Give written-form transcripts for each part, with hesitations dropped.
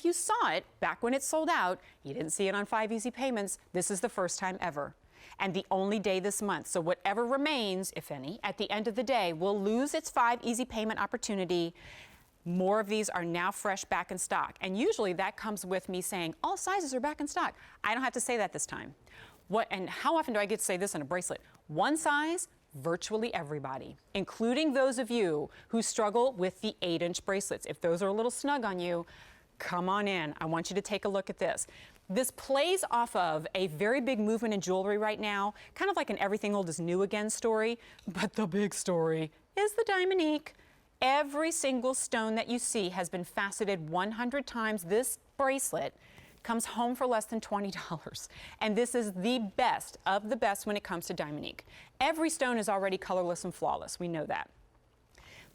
if you saw it back when it sold out, you didn't see it on 5 easy payments, this is the first time ever. And the only day this month. So whatever remains, if any, at the end of the day will lose its 5 easy payment opportunity. More of these are now fresh back in stock. And usually that comes with me saying, all sizes are back in stock. I don't have to say that this time. And how often do I get to say this on a bracelet? One size, virtually everybody, including those of you who struggle with the 8-inch bracelets. If those are a little snug on you, come on in. I want you to take a look at this. This plays off of a very big movement in jewelry right now, kind of like an everything old is new again story, but the big story is the Diamonique. Every single stone that you see has been faceted 100 times. This bracelet comes home for less than $20. And this is the best of the best when it comes to Diamonique. Every stone is already colorless and flawless. We know that.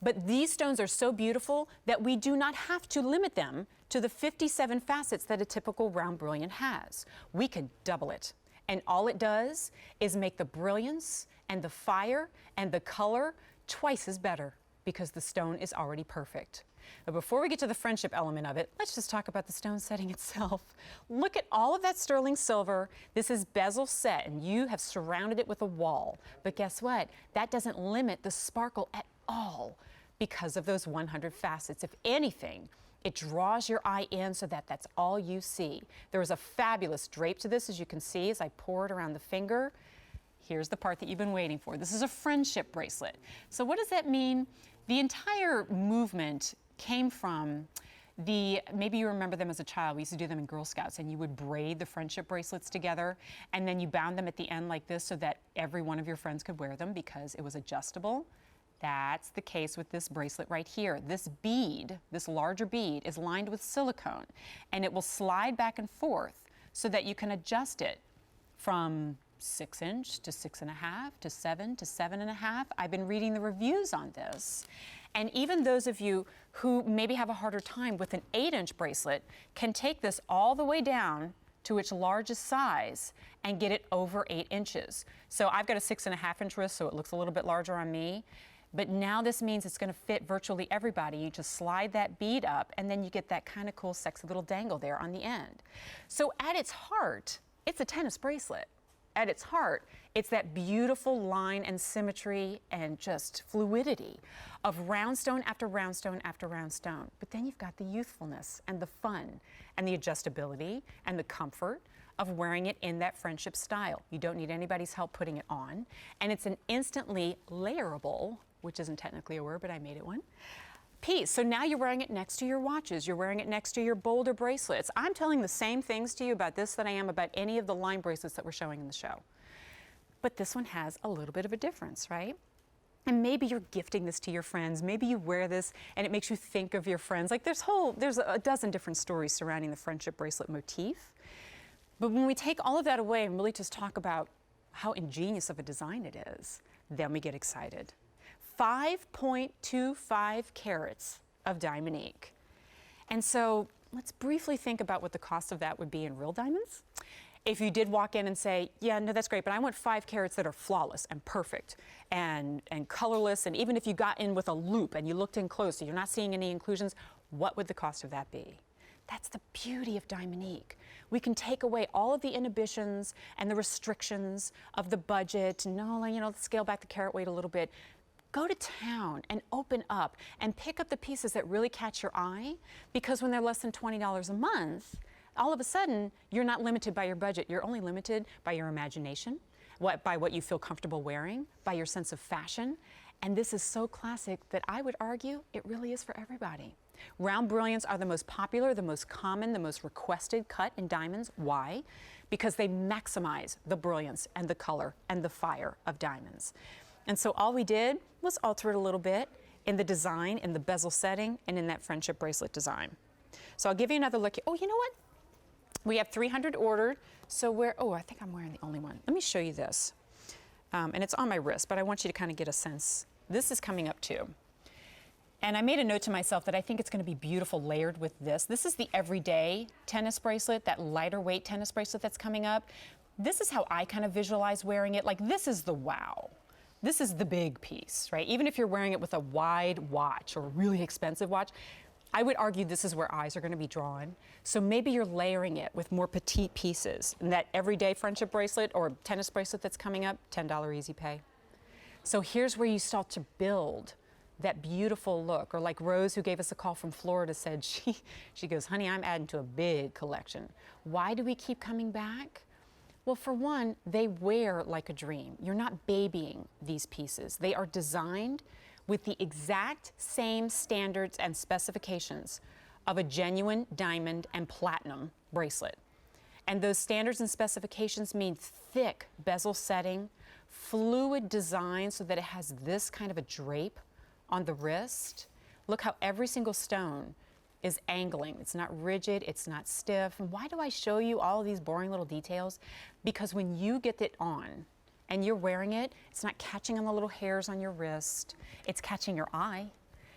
But these stones are so beautiful that we do not have to limit them to the 57 facets that a typical round brilliant has. We can double it. And all it does is make the brilliance and the fire and the color twice as better because the stone is already perfect. But before we get to the friendship element of it, let's just talk about the stone setting itself. Look at all of that sterling silver. This is bezel set, and you have surrounded it with a wall. But guess what? That doesn't limit the sparkle at all because of those 100 facets. If anything, it draws your eye in so that that's all you see. There is a fabulous drape to this, as you can see, as I pour it around the finger. Here's the part that you've been waiting for. This is a friendship bracelet. So what does that mean? The entire movement came from maybe you remember them as a child. We used to do them in Girl Scouts, and you would braid the friendship bracelets together, and then you bound them at the end like this so that every one of your friends could wear them because it was adjustable. That's the case with this bracelet right here. This bead, this larger bead, is lined with silicone, and it will slide back and forth so that you can adjust it from 6-inch to 6.5 to 7 to 7.5. I've been reading the reviews on this. And even those of you who maybe have a harder time with an 8-inch bracelet can take this all the way down to its largest size and get it over 8 inches. So I've got a 6.5-inch wrist, so it looks a little bit larger on me. But now this means it's going to fit virtually everybody. You just slide that bead up, and then you get that kind of cool, sexy little dangle there on the end. So at its heart, it's a tennis bracelet. At its heart, it's that beautiful line and symmetry and just fluidity of round stone after round stone after round stone. But then you've got the youthfulness and the fun and the adjustability and the comfort of wearing it in that friendship style. You don't need anybody's help putting it on. And it's an instantly layerable, which isn't technically a word, but I made it one, piece. So now you're wearing it next to your watches. You're wearing it next to your bolder bracelets. I'm telling the same things to you about this that I am about any of the line bracelets that we're showing in the show. But this one has a little bit of a difference, right? And maybe you're gifting this to your friends. Maybe you wear this and it makes you think of your friends. Like there's a dozen different stories surrounding the friendship bracelet motif. But when we take all of that away and really just talk about how ingenious of a design it is, then we get excited. 5.25 carats of Diamonique. And so let's briefly think about what the cost of that would be in real diamonds. If you did walk in and say, yeah, no, that's great, but I want 5 carats that are flawless and perfect and colorless, and even if you got in with a loop and you looked in close, so you're not seeing any inclusions, what would the cost of that be? That's the beauty of Diamonique. We can take away all of the inhibitions and the restrictions of the budget. No, let's scale back the carat weight a little bit. Go to town and open up and pick up the pieces that really catch your eye, because when they're less than $20 a month, all of a sudden, you're not limited by your budget. You're only limited by your imagination, by what you feel comfortable wearing, by your sense of fashion. And this is so classic that I would argue it really is for everybody. Round brilliants are the most popular, the most common, the most requested cut in diamonds. Why? Because they maximize the brilliance and the color and the fire of diamonds. And so all we did was alter it a little bit in the design, in the bezel setting, and in that friendship bracelet design. So I'll give you another look. Oh, you know what? We have 300 ordered. So I think I'm wearing the only one. Let me show you this. And it's on my wrist, but I want you to kind of get a sense. This is coming up too. And I made a note to myself that I think it's going to be beautiful layered with this. This is the everyday tennis bracelet, that lighter weight tennis bracelet that's coming up. This is how I kind of visualize wearing it. Like, this is the wow. This is the big piece, right? Even if you're wearing it with a wide watch or a really expensive watch, I would argue this is where eyes are going to be drawn. So maybe you're layering it with more petite pieces. And that everyday friendship bracelet or tennis bracelet that's coming up, $10 easy pay. So here's where you start to build that beautiful look. Or like Rose, who gave us a call from Florida, said she goes, honey, I'm adding to a big collection. Why do we keep coming back? Well, for one, they wear like a dream. You're not babying these pieces. They are designed with the exact same standards and specifications of a genuine diamond and platinum bracelet. And those standards and specifications mean thick bezel setting, fluid design so that it has this kind of a drape on the wrist. Look how every single stone is angling. It's not rigid, it's not stiff. And why do I show you all of these boring little details? Because when you get it on, and you're wearing it, it's not catching on the little hairs on your wrist, it's catching your eye.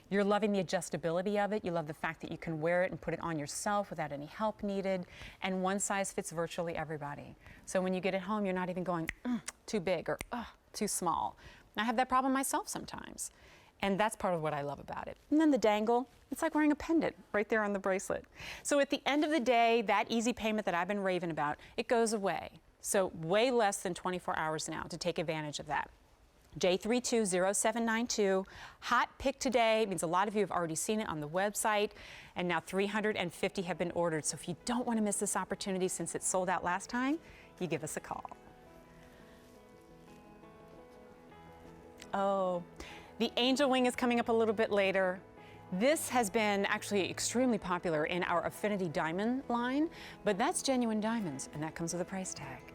You're loving the adjustability of it. You love the fact that you can wear it and put it on yourself without any help needed. And one size fits virtually everybody. So when you get it home, you're not even going, too big or too small. And I have that problem myself sometimes. And that's part of what I love about it. And then the dangle, it's like wearing a pendant right there on the bracelet. So at the end of the day, that easy payment that I've been raving about, it goes away. So way less than 24 hours now to take advantage of that. J320792, hot pick today, means a lot of you have already seen it on the website, and now 350 have been ordered. So if you don't want to miss this opportunity since it sold out last time, you give us a call. Oh, the angel wing is coming up a little bit later. This has been actually extremely popular in our Affinity Diamond line, but that's genuine diamonds, and that comes with a price tag.